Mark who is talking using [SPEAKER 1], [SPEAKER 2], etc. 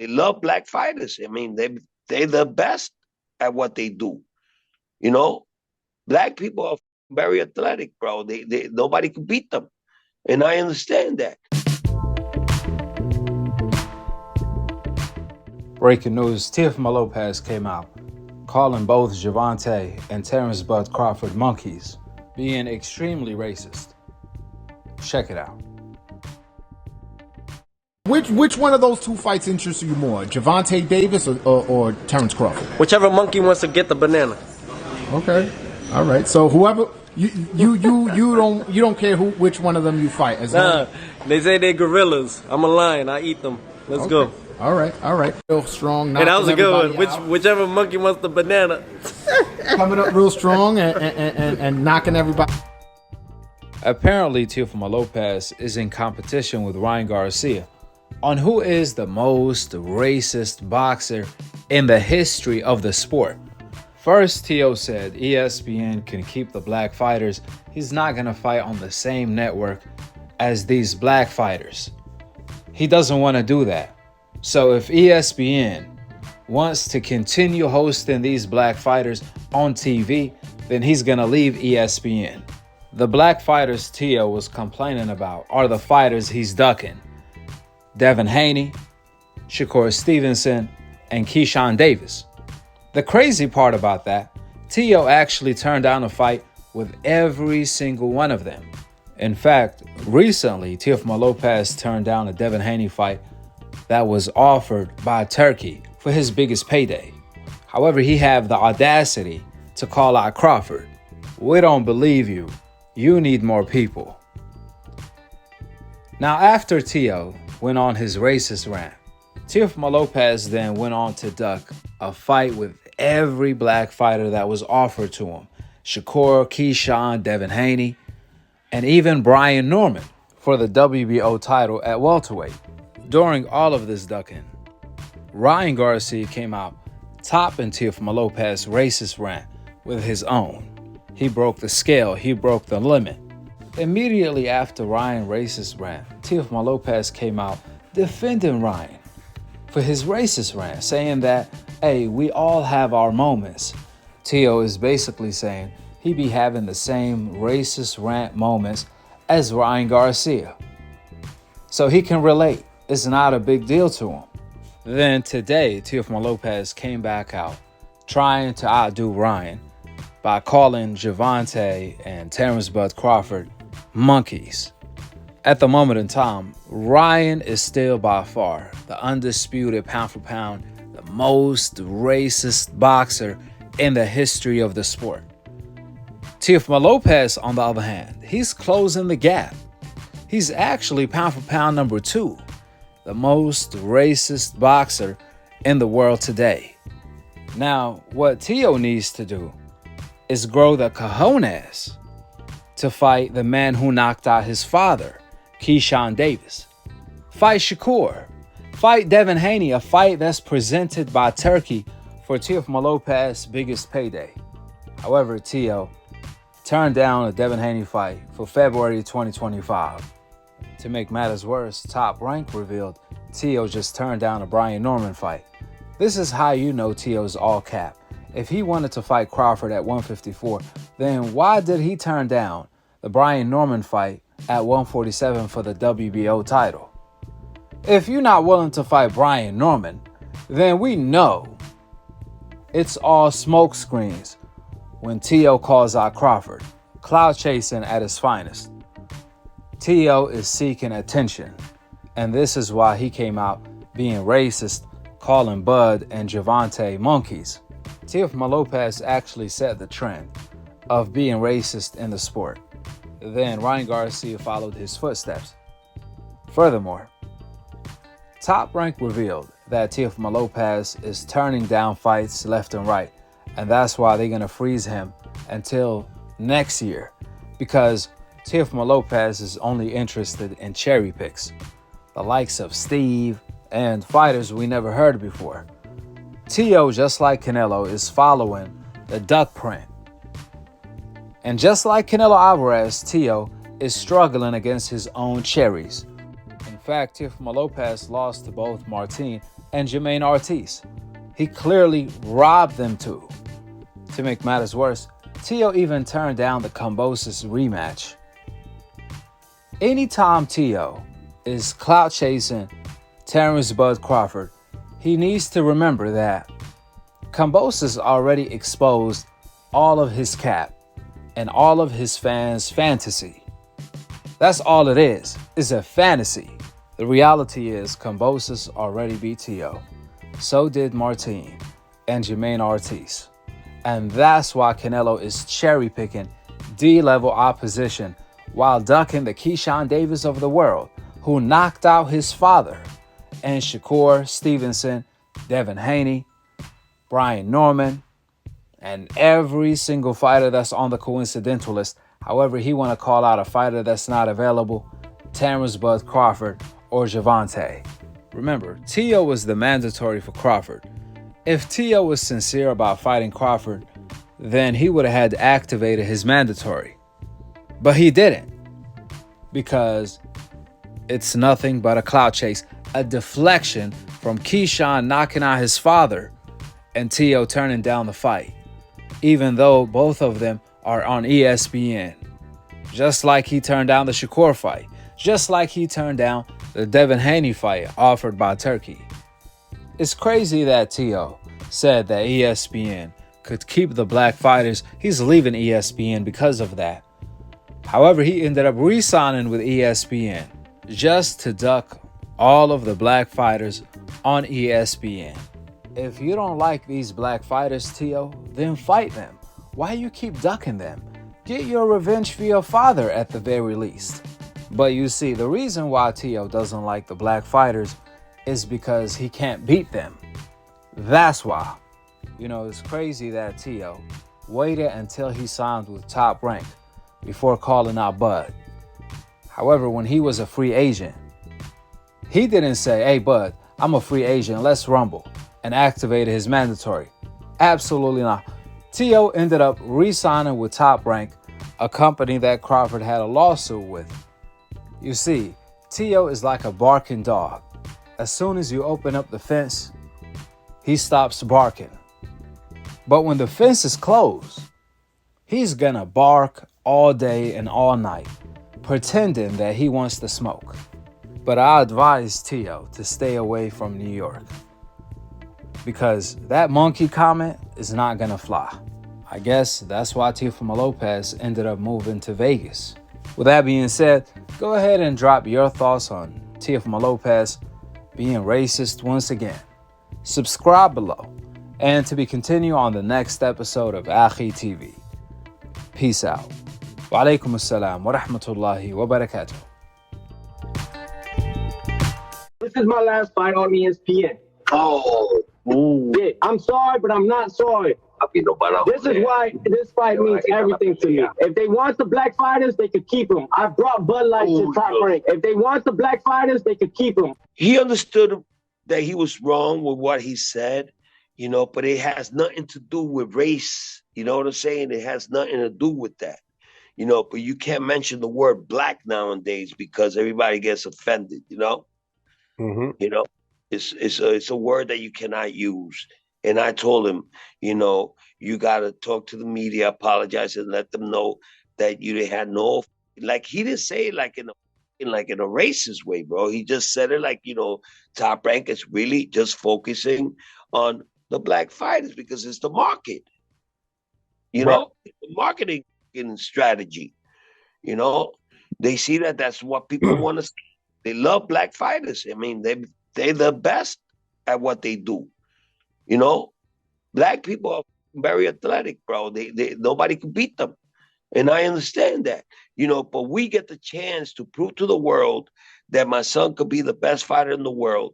[SPEAKER 1] They love black fighters. I mean, they're the best at what they do. You know, black people are very athletic, bro. They nobody can beat them, and I understand that.
[SPEAKER 2] Breaking news, Teofimo Lopez came out calling both Gervonta and Terence Crawford monkeys, being extremely racist. Check it out.
[SPEAKER 3] Which one of those two fights interests you more, Gervonta Davis or Terence Crawford?
[SPEAKER 4] Whichever monkey wants to get the banana.
[SPEAKER 3] Okay, all right. So whoever you don't care which one of them you fight.
[SPEAKER 4] They say they're gorillas. I'm a lion. I eat them. Let's go.
[SPEAKER 3] All right. Real strong.
[SPEAKER 4] And that was a good one. Whichever monkey wants the banana.
[SPEAKER 3] Coming up real strong and knocking everybody.
[SPEAKER 2] Apparently, Teofimo Lopez is in competition with Ryan Garcia on who is the most racist boxer in the history of the sport. First, Teo said ESPN can keep the black fighters. He's not going to fight on the same network as these black fighters. He doesn't want to do that. So if ESPN wants to continue hosting these black fighters on TV, then he's going to leave ESPN. The black fighters Teo was complaining about are the fighters he's ducking: Devin Haney, Shakur Stevenson, and Keyshawn Davis. The crazy part about that, Teo actually turned down a fight with every single one of them. In fact, recently, Teofimo Lopez turned down a Devin Haney fight that was offered by Turkey for his biggest payday. However, he had the audacity to call out Crawford. We don't believe you. You need more people. Now, after Teo went on his racist rant, Teofimo Lopez then went on to duck a fight with every black fighter that was offered to him: Shakur, Keyshawn, Devin Haney, and even Brian Norman for the WBO title at welterweight. During all of this ducking, Ryan Garcia came out topping Teofimo Lopez's racist rant with his own. He broke the scale, he broke the limit. Immediately after Ryan's racist rant, Teofimo Lopez came out defending Ryan for his racist rant, saying that, hey, we all have our moments. Teo is basically saying he be having the same racist rant moments as Ryan Garcia. So he can relate. It's not a big deal to him. Then today, Teofimo Lopez came back out trying to outdo Ryan by calling Gervonta and Terence Crawford monkeys. At the moment in time, Ryan is still by far the undisputed pound for pound, the most racist boxer in the history of the sport. Teofimo Lopez, on the other hand, he's closing the gap. He's actually pound for pound number 2, the most racist boxer in the world today. Now, what Teo needs to do is grow the cojones to fight the man who knocked out his father, Keyshawn Davis. Fight Shakur. Fight Devin Haney, a fight that's presented by Turkey for Teofimo Lopez's biggest payday. However, Teo turned down a Devin Haney fight for February 2025. To make matters worse, Top Rank revealed Teo just turned down a Brian Norman fight. This is how you know Teo's all cap. If he wanted to fight Crawford at 154, then why did he turn down the Brian Norman fight at 147 for the WBO title? If you're not willing to fight Brian Norman, then we know it's all smoke screens when Teo calls out Crawford. Clout chasing at its finest. Teo is seeking attention, and this is why he came out being racist, calling Bud and Gervonta monkeys. Teofimo Lopez actually set the trend of being racist in the sport. Then Ryan Garcia followed his footsteps. Furthermore, Top Rank revealed that Teofimo Lopez is turning down fights left and right, and that's why they're going to freeze him until next year, because Teofimo Lopez is only interested in cherry picks, the likes of Steve and fighters we never heard before. Teo, just like Canelo, is following the duck print. And just like Canelo Alvarez, Teo is struggling against his own cherries. In fact, Teofimo Lopez lost to both Martin and Jermaine Ortiz. He clearly robbed them too. To make matters worse, Teo even turned down the Kambosos rematch. Anytime Teo is clout chasing Terence Bud Crawford, he needs to remember that Kambosos already exposed all of his cap and all of his fans' fantasy. That's all it is a fantasy. The reality is Kambosos already beat Teo. So did Martin and Jermaine Ortiz. And that's why Canelo is cherry-picking D-level opposition while ducking the Keyshawn Davis of the world, who knocked out his father, and Shakur Stevenson, Devin Haney, Brian Norman, and every single fighter that's on the coincidental list. However, he want to call out a fighter that's not available, Terence Bud Crawford or Gervonta. Remember, Teo was the mandatory for Crawford. If Teo was sincere about fighting Crawford, then he would have had activated his mandatory. But he didn't, because it's nothing but a clout chase, a deflection from Keyshawn knocking out his father and Teo turning down the fight, even though both of them are on ESPN. Just like he turned down the Shakur fight, just like he turned down the Devin Haney fight offered by Turkey. It's crazy that Teo said that ESPN could keep the black fighters. He's leaving ESPN because of that. However, he ended up re-signing with ESPN just to duck all of the black fighters on ESPN. If you don't like these black fighters, Teo, then fight them. Why you keep ducking them? Get your revenge for your father at the very least. But you see, the reason why Teo doesn't like the black fighters is because he can't beat them. That's why. You know, it's crazy that Teo waited until he signed with Top Rank before calling out Bud. However, when he was a free agent, he didn't say, "Hey, Bud, I'm a free agent, let's rumble," and activated his mandatory. Absolutely not. Teo ended up re-signing with Top Rank, a company that Crawford had a lawsuit with. You see, Teo is like a barking dog. As soon as you open up the fence, he stops barking. But when the fence is closed, he's gonna bark all day and all night, pretending that he wants to smoke. But I advise Teo to stay away from New York, because that monkey comment is not gonna fly. I guess that's why Teofimo Lopez ended up moving to Vegas. With that being said, go ahead and drop your thoughts on Teofimo Lopez being racist once again. Subscribe below, and to be continued on the next episode of Akhi TV. Peace out. Wa alaikum assalam wa rahmatullahi wa barakatuh.
[SPEAKER 5] This is my last fight on ESPN.
[SPEAKER 1] Oh,
[SPEAKER 5] Yeah, I'm sorry, but I'm not sorry. This is why this fight means everything to me. If they want the black fighters, they could keep them. I brought Bud Light to Top Rank. If they want the black fighters, they could keep them.
[SPEAKER 1] he understood that he was wrong with what he said, you know, but it has nothing to do with race. You know what I'm saying? It has nothing to do with that. You know, but you can't mention the word black nowadays because everybody gets offended, you know? You know, it's a word that you cannot use. And I told him, you know, you got to talk to the media, apologize, and let them know that you had no, like, he didn't say it like in a racist way, bro. He just said it like, you know, Top Rank is really just focusing on the black fighters because it's the market. You know, it's the marketing strategy. You know, they see that that's what people want to see. They love black fighters. I mean, they're the best at what they do. You know, black people are very athletic, bro. They nobody can beat them. And I understand that, you know, but we get the chance to prove to the world that my son could be the best fighter in the world.